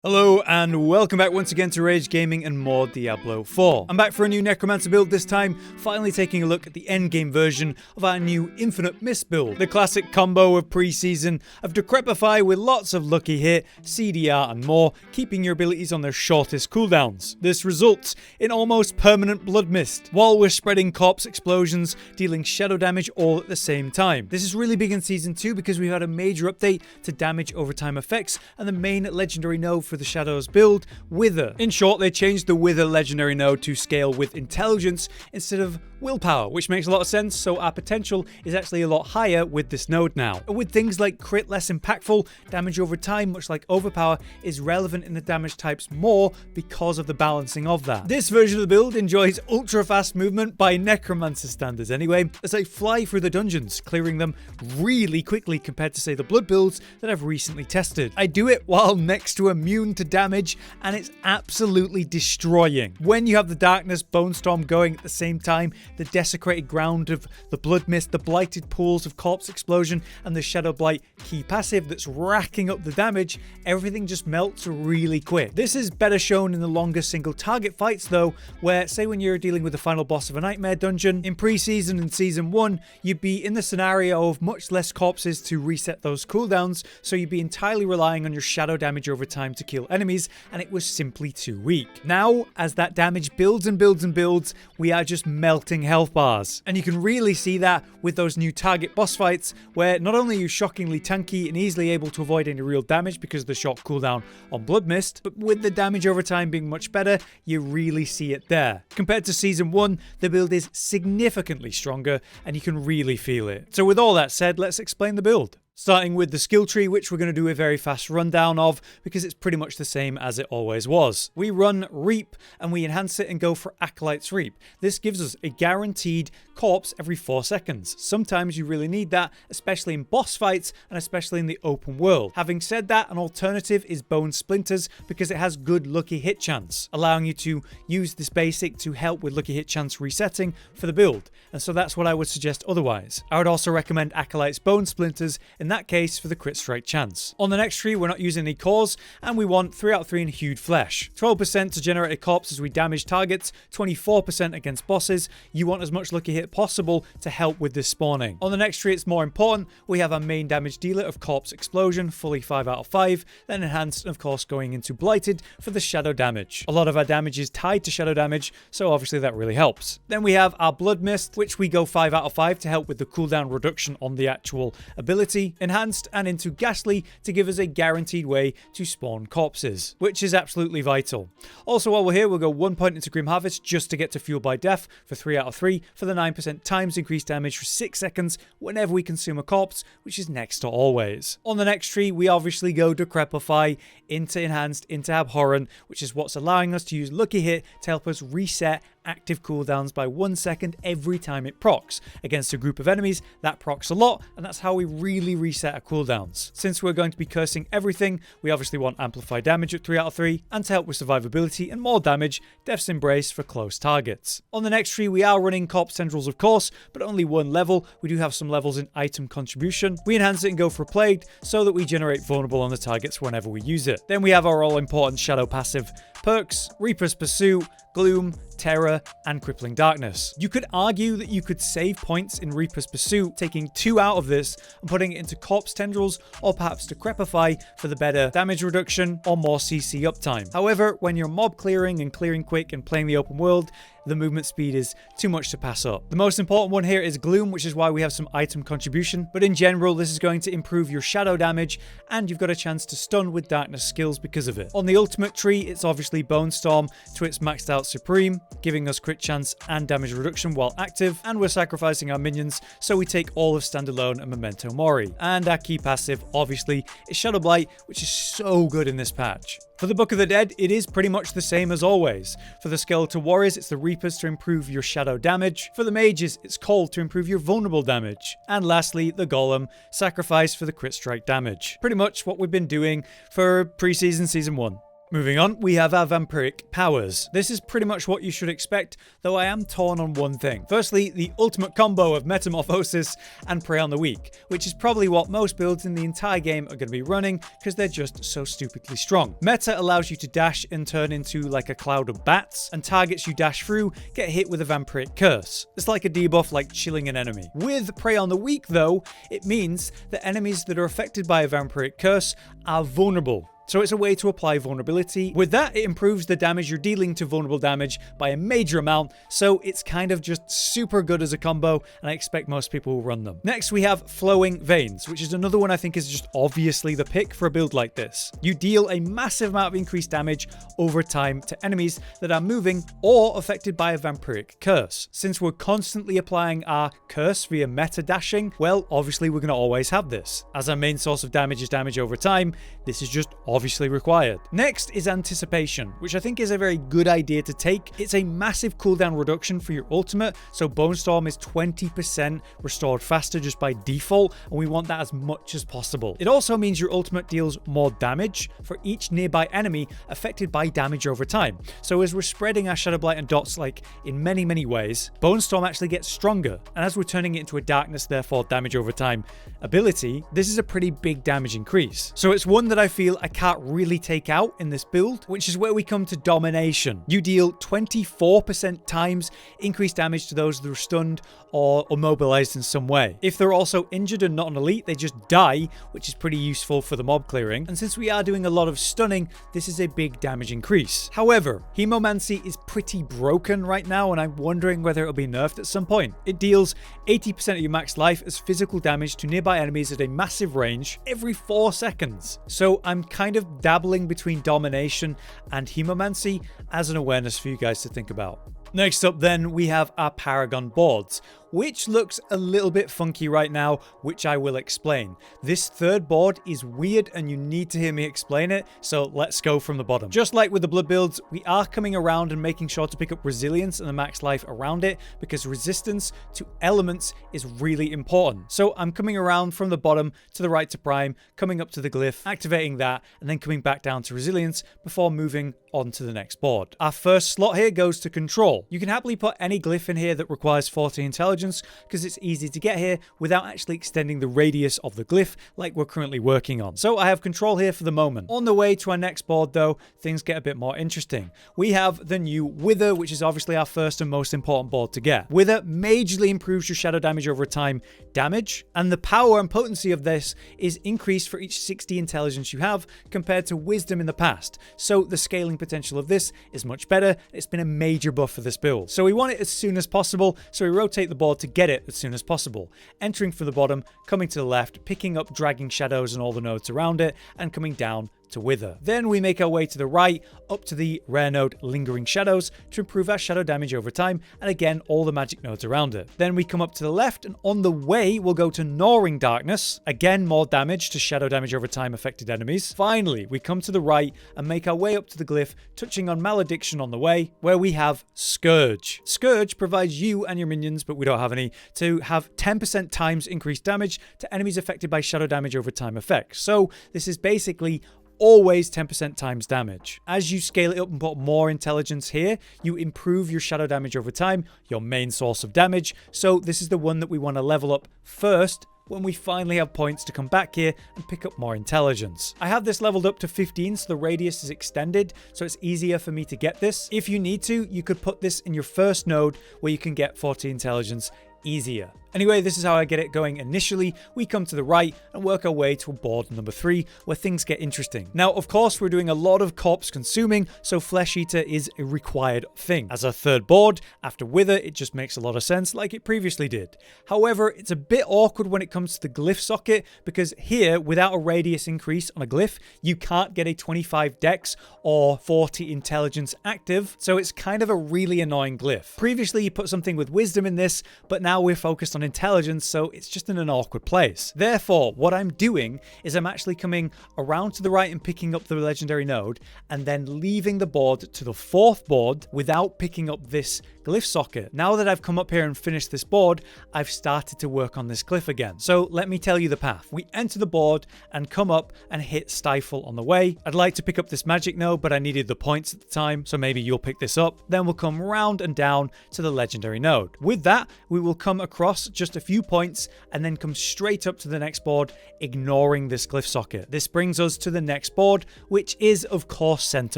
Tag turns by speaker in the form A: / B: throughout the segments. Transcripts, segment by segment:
A: Hello and welcome back once again to Rage Gaming and more Diablo 4. I'm back for a new Necromancer build this time, finally taking a look at the endgame version of our new Infinimist build. The classic combo of pre-season of Decrepify with lots of lucky hit, CDR and more, keeping your abilities on their shortest cooldowns. This results in almost permanent blood mist, while we're spreading corpse explosions, dealing shadow damage all at the same time. This is really big in Season 2 because we've had a major update to damage over time effects and the main legendary node for the Shadows build, Wither. In short, they changed the Wither legendary node to scale with intelligence instead of willpower, which makes a lot of sense, so our potential is actually a lot higher with this node now. With things like crit less impactful, damage over time, much like overpower, is relevant in the damage types more because of the balancing of that. This version of the build enjoys ultra fast movement by Necromancer standards anyway, as I fly through the dungeons, clearing them really quickly compared to say the blood builds that I've recently tested. I do it while next to immune to damage, and it's absolutely destroying. When you have the darkness Bonestorm going at the same time, the desecrated ground of the blood mist, the blighted pools of corpse explosion, and the Shadowblight key passive that's racking up the damage, everything just melts really quick. This is better shown in the longer single target fights though, where say when you're dealing with the final boss of a Nightmare dungeon, in pre-season and Season 1, you'd be in the scenario of much less corpses to reset those cooldowns, so you'd be entirely relying on your shadow damage over time to kill enemies, and it was simply too weak. Now, as that damage builds and builds and builds, we are just melting health bars. And you can really see that with those new target boss fights, where not only are you shockingly tanky and easily able to avoid any real damage because of the short cooldown on Blood Mist, but with the damage over time being much better, you really see it there. Compared to Season 1, the build is significantly stronger, and you can really feel it. So with all that said, let's explain the build. Starting with the skill tree, which we're going to do a very fast rundown of because it's pretty much the same as it always was. We run Reap and we enhance it and go for Acolyte's Reap. This gives us a guaranteed corpse every 4 seconds. Sometimes you really need that, especially in boss fights and especially in the open world. Having said that, an alternative is Bone Splinters because it has good lucky hit chance, allowing you to use this basic to help with lucky hit chance resetting for the build. And so that's what I would suggest otherwise. I would also recommend Acolyte's Bone Splinters in that case for the crit strike chance. On the next tree, we're not using any cores, and we want 3 out of 3 in Hewed Flesh. 12% to generate a corpse as we damage targets, 24% against bosses. You want as much lucky hit possible to help with this spawning. On the next tree, it's more important. We have our main damage dealer of Corpse Explosion, fully 5 out of 5, then enhanced, and of course going into Blighted for the shadow damage. A lot of our damage is tied to shadow damage, so obviously that really helps. Then we have our Blood Mist, which we go 5 out of 5 to help with the cooldown reduction on the actual ability. Enhanced and into Ghastly to give us a guaranteed way to spawn corpses, which is absolutely vital. Also, while we're here, we'll go 1 point into Grim Harvest just to get to Fuel by Death for 3 out of 3 for the 9% times increased damage for 6 seconds whenever we consume a corpse, which is next to always. On the next tree, we obviously go Decrepify into Enhanced into Abhorrent, which is what's allowing us to use Lucky Hit to help us reset active cooldowns by 1 second every time it procs. Against a group of enemies, that procs a lot, and that's how we really reset our cooldowns. Since we're going to be cursing everything, we obviously want Amplify Damage at 3 out of 3, and to help with survivability and more damage, Death's Embrace for close targets. On the next tree, we are running Corpse Tendrils of course, but only 1 level. We do have some levels in Item Contribution. We enhance it and go for Plagued, so that we generate Vulnerable on the targets whenever we use it. Then we have our all-important Shadow passive perks, Reaper's Pursuit, Gloom, Terror, and Crippling Darkness. You could argue that you could save points in Reaper's Pursuit, taking 2 out of this and putting it into Corpse Tendrils, or perhaps Decrepify for the better damage reduction or more CC uptime. However, when you're mob clearing and clearing quick and playing the open world, the movement speed is too much to pass up. The most important one here is Gloom, which is why we have some item contribution, but in general this is going to improve your shadow damage, and you've got a chance to stun with darkness skills because of it. On the ultimate tree, it's obviously Bonestorm to its maxed out Supreme, giving us crit chance and damage reduction while active, and we're sacrificing our minions, so we take all of Standalone and Memento Mori. And our key passive obviously is Shadowblight, which is so good in this patch. For the Book of the Dead, it is pretty much the same as always. For the Skeletal Warriors, it's the Reapers to improve your shadow damage. For the Mages, it's Cold to improve your vulnerable damage. And lastly, the Golem, Sacrifice for the crit strike damage. Pretty much what we've been doing for pre-season Season 1. Moving on, we have our Vampiric Powers. This is pretty much what you should expect, though I am torn on one thing. Firstly, the ultimate combo of Metamorphosis and Prey on the Weak, which is probably what most builds in the entire game are going to be running because they're just so stupidly strong. Meta allows you to dash and turn into like a cloud of bats, and targets you dash through get hit with a Vampiric Curse. It's like a debuff like chilling an enemy. With Prey on the Weak though, it means that enemies that are affected by a Vampiric Curse are vulnerable. So it's a way to apply vulnerability. With that, it improves the damage you're dealing to vulnerable damage by a major amount, so it's kind of just super good as a combo, and I expect most people will run them. Next, we have Flowing Veins, which is another one I think is just obviously the pick for a build like this. You deal a massive amount of increased damage over time to enemies that are moving or affected by a Vampiric Curse. Since we're constantly applying our curse via meta dashing, well, obviously we're going to always have this. As our main source of damage is damage over time, this is just obviously required. Next is Anticipation, which I think is a very good idea to take. It's a massive cooldown reduction for your ultimate, so Bonestorm is 20% restored faster just by default, and we want that as much as possible. It also means your ultimate deals more damage for each nearby enemy affected by damage over time. So as we're spreading our Shadowblight and dots like in many ways, Bonestorm actually gets stronger, and as we're turning it into a darkness, therefore damage over time ability, this is a pretty big damage increase. So it's one that I feel I can't really take out in this build, which is where we come to Domination. You deal 24% times increased damage to those that are stunned or immobilized in some way. If they're also injured and not an elite, they just die, which is pretty useful for the mob clearing. And since we are doing a lot of stunning, this is a big damage increase. However, Hemomancy is pretty broken right now, and I'm wondering whether it'll be nerfed at some point. It deals 80% of your max life as physical damage to nearby enemies at a massive range every 4 seconds. So I'm kind of dabbling between Domination and Hemomancy as an awareness for you guys to think about. Next up then, we have our Paragon boards, which looks a little bit funky right now, which I will explain. This third board is weird and you need to hear me explain it, so let's go from the bottom. Just like with the blood builds, we are coming around and making sure to pick up resilience and the max life around it, because resistance to elements is really important. So I'm coming around from the bottom to the right to prime, coming up to the glyph, activating that, and then coming back down to resilience before moving on to the next board. Our first slot here goes to control. You can happily put any glyph in here that requires 40 intelligence because it's easy to get here without actually extending the radius of the glyph like we're currently working on. So I have control here for the moment. On the way to our next board though, things get a bit more interesting. We have the new Wither, which is obviously our first and most important board to get. Wither majorly improves your shadow damage over time damage, and the power and potency of this is increased for each 60 intelligence you have compared to Wisdom in the past. So the scaling potential of this is much better. It's been a major buff for this build. So we want it as soon as possible, so we rotate the board to get it as soon as possible. Entering from the bottom, coming to the left, picking up dragging shadows and all the nodes around it, and coming down to Wither. Then we make our way to the right, up to the rare node Lingering Shadows to improve our shadow damage over time, and again all the magic nodes around it. Then we come up to the left, and on the way we'll go to Gnawing Darkness, again more damage to shadow damage over time affected enemies. Finally, we come to the right and make our way up to the glyph, touching on Malediction on the way, where we have Scourge. Scourge provides you and your minions, but we don't have any, to have 10% times increased damage to enemies affected by shadow damage over time effects. So this is basically always 10% times damage. As you scale it up and put more intelligence here, you improve your shadow damage over time, your main source of damage. So this is the one that we want to level up first when we finally have points to come back here and pick up more intelligence. I have this leveled up to 15, so the radius is extended, so it's easier for me to get this. If you need to, you could put this in your first node where you can get 40 intelligence easier. Anyway, this is how I get it going initially. We come to the right and work our way to board number 3, where things get interesting. Now, of course, we're doing a lot of corpse consuming, so Flesh Eater is a required thing. As our third board, after Wither, it just makes a lot of sense like it previously did. However, it's a bit awkward when it comes to the glyph socket, because here, without a radius increase on a glyph, you can't get a 25 dex or 40 intelligence active, so it's kind of a really annoying glyph. Previously, you put something with wisdom in this, but now we're focused on intelligence, so it's just in an awkward place. Therefore, what I'm doing is I'm actually coming around to the right and picking up the legendary node, and then leaving the board to the fourth board without picking up this glyph socket. Now that I've come up here and finished this board, I've started to work on this glyph again. So let me tell you the path. We enter the board and come up and hit stifle on the way. I'd like to pick up this magic node, but I needed the points at the time, so maybe you'll pick this up. Then we'll come round and down to the legendary node. With that, we will come across just a few points and then come straight up to the next board, ignoring this glyph socket. This brings us to the next board, which is of course Scent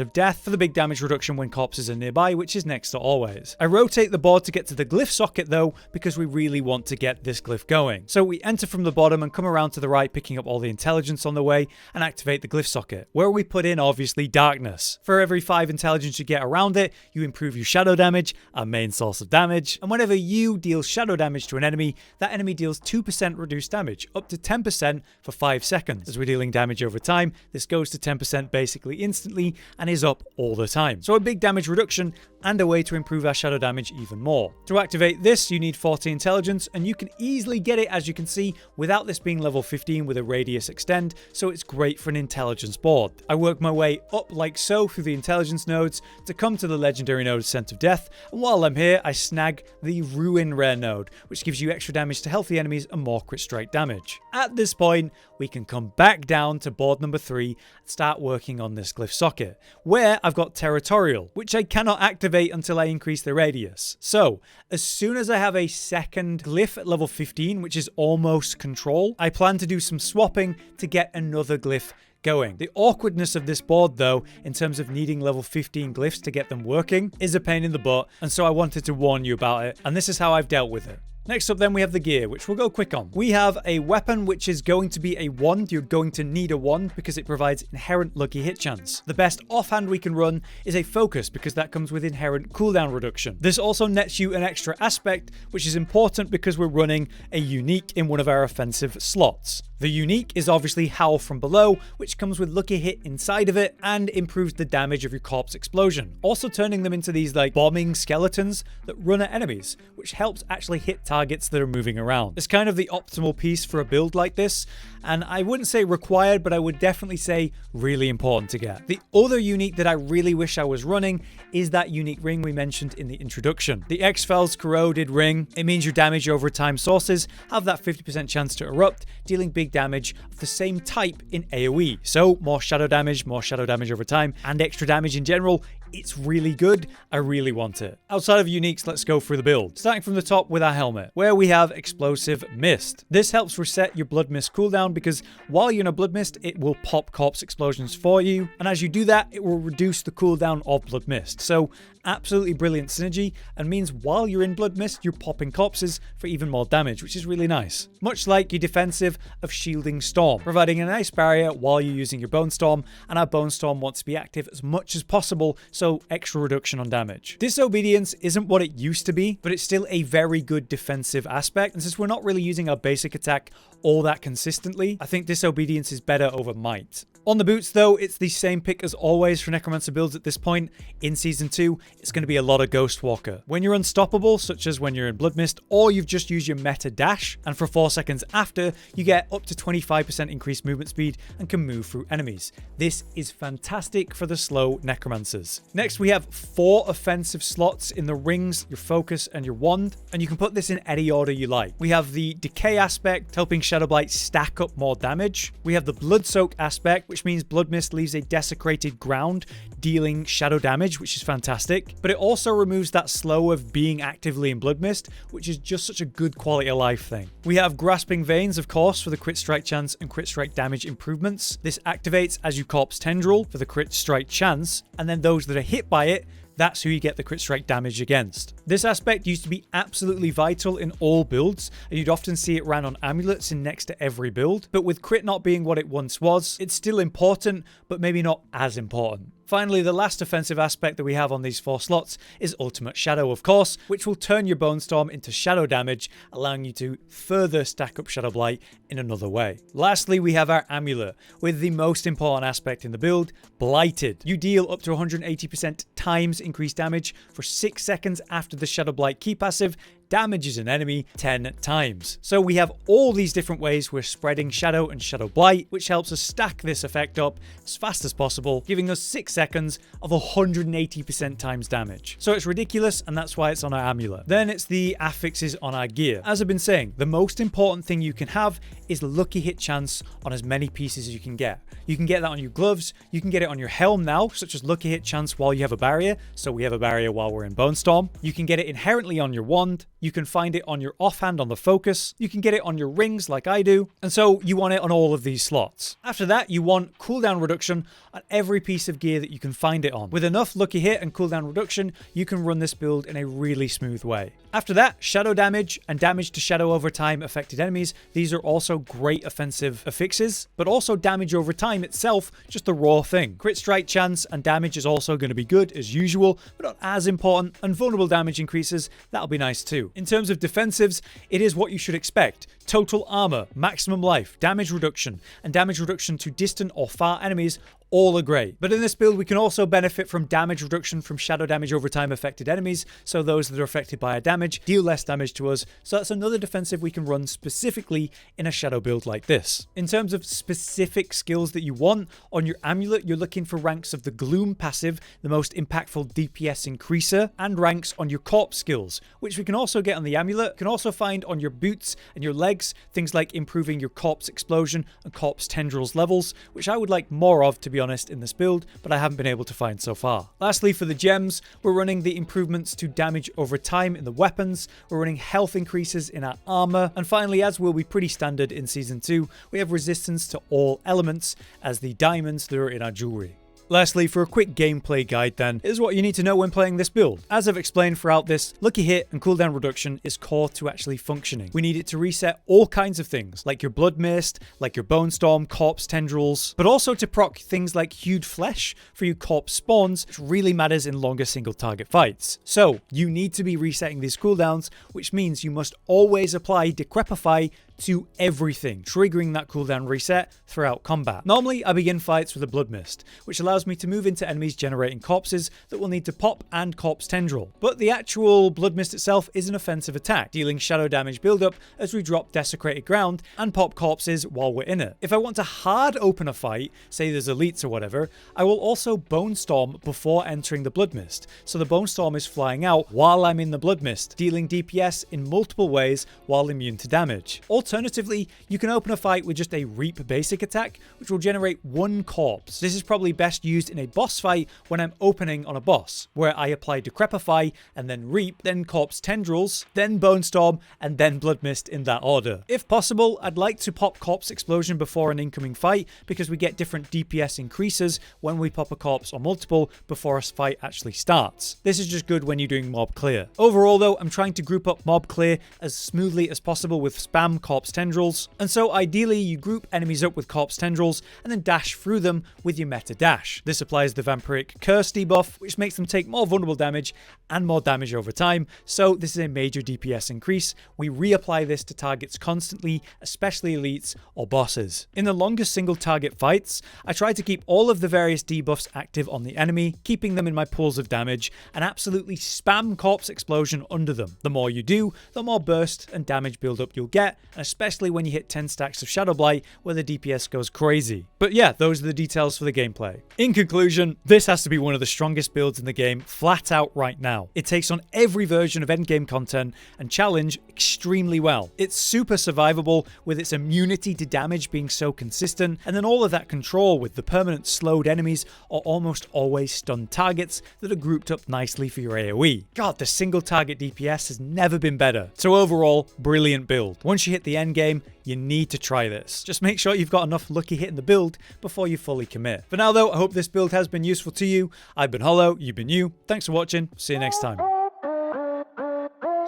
A: of Death for the big damage reduction when corpses are nearby, which is next to always. I rotate the board to get to the glyph socket though, because we really want to get this glyph going. So we enter from the bottom and come around to the right, picking up all the intelligence on the way, and activate the glyph socket, where we put in obviously darkness. For every 5 intelligence you get around it, you improve your shadow damage, our main source of damage, and whenever you deal shadow damage to an enemy, that enemy deals 2% reduced damage, up to 10% for 5 seconds. As we're dealing damage over time, this goes to 10% basically instantly and is up all the time. So a big damage reduction and a way to improve our shadow damage even more. To activate this, you need 40 intelligence, and you can easily get it, as you can see, without this being level 15 with a radius extend, so it's great for an intelligence board. I work my way up like so through the intelligence nodes to come to the legendary node Scent of Death, and while I'm here, I snag the Ruin rare node, which gives you extra damage to healthy enemies and more crit strike damage. At this point, we can come back down to board number 3 and start working on this glyph socket, where I've got Territorial, which I cannot activate until I increase the radius. So, as soon as I have a second glyph at level 15, which is almost control, I plan to do some swapping to get another glyph going. The awkwardness of this board though, in terms of needing level 15 glyphs to get them working, is a pain in the butt, and so I wanted to warn you about it, and this is how I've dealt with it. Next up then we have the gear, which we'll go quick on. We have a weapon which is going to be a wand. You're going to need a wand because it provides inherent lucky hit chance. The best offhand we can run is a focus because that comes with inherent cooldown reduction. This also nets you an extra aspect, which is important because we're running a unique in one of our offensive slots. The unique is obviously Howl from Below, which comes with lucky hit inside of it and improves the damage of your corpse explosion, also turning them into these like bombing skeletons that run at enemies, which helps actually hit targets that are moving around. It's kind of the optimal piece for a build like this, and I wouldn't say required, but I would definitely say really important to get. The other unique that I really wish I was running is that unique ring we mentioned in the introduction. The X-Fel's corroded ring. It means your damage over time sources have that 50% chance to erupt, dealing big damage of the same type in AoE. So more shadow damage over time, and extra damage in general. It's really good. I really want it. Outside of uniques, let's go through the build. Starting from the top with our helmet, where we have Explosive Mist. This helps reset your Blood Mist cooldown because while you're in a Blood Mist, it will pop corpse explosions for you. And as you do that, it will reduce the cooldown of Blood Mist. So absolutely brilliant synergy, and means while you're in Blood Mist, you're popping corpses for even more damage, which is really nice. Much like your defensive of Shielding Storm, providing a nice barrier while you're using your Bonestorm, and our Bonestorm wants to be active as much as possible, so extra reduction on damage. Disobedience isn't what it used to be, but it's still a very good defensive aspect, and since we're not really using our basic attack all that consistently, I think Disobedience is better over Might. On the boots though, it's the same pick as always for Necromancer builds at this point. In Season 2, it's going to be a lot of Ghostwalker. When you're unstoppable, such as when you're in Blood Mist, or you've just used your meta dash, and for 4 seconds after, you get up to 25% increased movement speed and can move through enemies. This is fantastic for the slow Necromancers. Next, we have 4 offensive slots in the rings, your focus, and your wand, and you can put this in any order you like. We have the Decay aspect, helping Shadowblight stack up more damage. We have the Blood Soak aspect, which means Blood Mist leaves a desecrated ground, dealing shadow damage, which is fantastic. But it also removes that slow of being actively in Blood Mist, which is just such a good quality of life thing. We have Grasping Veins, of course, for the crit strike chance and crit strike damage improvements. This activates as you corpse Tendril for the crit strike chance, and then those that are hit by it, that's who you get the crit strike damage against. This aspect used to be absolutely vital in all builds, and you'd often see it ran on amulets in next to every build, but with crit not being what it once was, it's still important, but maybe not as important. Finally, the last offensive aspect that we have on these 4 slots is Ultimate Shadow, of course, which will turn your Bonestorm into shadow damage, allowing you to further stack up Shadowblight in another way. Lastly, we have our Amulet, with the most important aspect in the build, Blighted. You deal up to 180% times increased damage for 6 seconds after the Shadowblight key passive, damages an enemy 10 times. So we have all these different ways we're spreading Shadow and Shadowblight, which helps us stack this effect up as fast as possible, giving us 6 seconds of 180% times damage. So it's ridiculous, and that's why it's on our amulet. Then it's the affixes on our gear. As I've been saying, the most important thing you can have is lucky hit chance on as many pieces as you can get. You can get that on your gloves, you can get it on your helm now, such as lucky hit chance while you have a barrier, so we have a barrier while we're in Bonestorm. You can get it inherently on your wand, you can find it on your offhand on the focus, you can get it on your rings like I do, and so you want it on all of these slots. After that, you want cooldown reduction on every piece of gear that you can find it on. With enough lucky hit and cooldown reduction, you can run this build in a really smooth way. After that, shadow damage and damage to shadow over time affected enemies. These are also great offensive affixes, but also damage over time itself, just the raw thing. Crit strike chance and damage is also going to be good as usual, but not as important, and vulnerable damage increases, that'll be nice too. In terms of defensives, it is what you should expect. Total armor, maximum life, damage reduction, and damage reduction to distant or far enemies all are great. But in this build, we can also benefit from damage reduction from shadow damage over time affected enemies, so those that are affected by our damage deal less damage to us, so that's another defensive we can run specifically in a shadow build like this. In terms of specific skills that you want, on your amulet, you're looking for ranks of the Gloom passive, the most impactful DPS increaser, and ranks on your corpse skills, which we can also get on the amulet. You can also find on your boots and your legs, things like improving your corpse explosion and corpse tendrils levels, which I would like more of, to be honest, in this build, but I haven't been able to find so far. Lastly, for the gems, we're running the improvements to damage over time in the weapons, we're running health increases in our armor, and finally, as will be pretty standard in Season 2, we have resistance to all elements as the diamonds that are in our jewelry. Lastly, for a quick gameplay guide then, is what you need to know when playing this build. As I've explained throughout this, lucky hit and cooldown reduction is core to actually functioning. We need it to reset all kinds of things, like your blood mist, like your Bonestorm, corpse tendrils, but also to proc things like hued flesh for your corpse spawns, which really matters in longer single target fights. So, you need to be resetting these cooldowns, which means you must always apply Decrepify to everything, triggering that cooldown reset throughout combat. Normally, I begin fights with a blood mist, which allows me to move into enemies generating corpses that will need to pop and corpse tendril. But the actual blood mist itself is an offensive attack, dealing shadow damage buildup as we drop desecrated ground and pop corpses while we're in it. If I want to hard open a fight, say there's elites or whatever, I will also Bonestorm before entering the blood mist. So the Bonestorm is flying out while I'm in the blood mist, dealing DPS in multiple ways while immune to damage. Alternatively, you can open a fight with just a Reap basic attack, which will generate one corpse. This is probably best used in a boss fight when I'm opening on a boss, where I apply Decrepify and then Reap, then corpse tendrils, then Bonestorm, and then blood mist in that order. If possible, I'd like to pop corpse explosion before an incoming fight, because we get different DPS increases when we pop a corpse or multiple before a fight actually starts. This is just good when you're doing mob clear. Overall though, I'm trying to group up mob clear as smoothly as possible with spam corpse tendrils, and so ideally you group enemies up with corpse tendrils and then dash through them with your meta dash. This applies the Vampiric Curse debuff, which makes them take more vulnerable damage and more damage over time, so this is a major DPS increase. We reapply this to targets constantly, especially elites or bosses. In the longest single target fights, I try to keep all of the various debuffs active on the enemy, keeping them in my pools of damage, and absolutely spam corpse explosion under them. The more you do, the more burst and damage buildup you'll get, especially when you hit 10 stacks of Shadowblight where the DPS goes crazy. But yeah, those are the details for the gameplay. In conclusion, this has to be one of the strongest builds in the game flat out right now. It takes on every version of endgame content and challenge extremely well. It's super survivable with its immunity to damage being so consistent, and then all of that control with the permanent slowed enemies or almost always stunned targets that are grouped up nicely for your AoE. God, the single target DPS has never been better. So overall, brilliant build. Once you hit the end game, you need to try this. Just make sure you've got enough lucky hit in the build before you fully commit. For now though, I hope this build has been useful to you. I've been Hollow, you've been you. Thanks for watching, see you next time.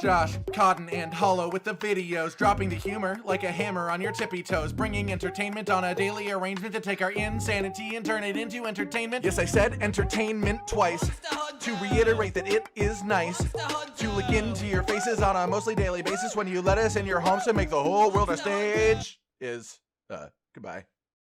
B: Josh, Cotton, and Hollow with the videos, dropping the humor like a hammer on your tippy toes, bringing entertainment on a daily arrangement to take our insanity and turn it into entertainment. Yes, I said entertainment twice, to reiterate that it is nice to look into your faces on a mostly daily basis when you let us in your homes to make the whole world a stage. Goodbye.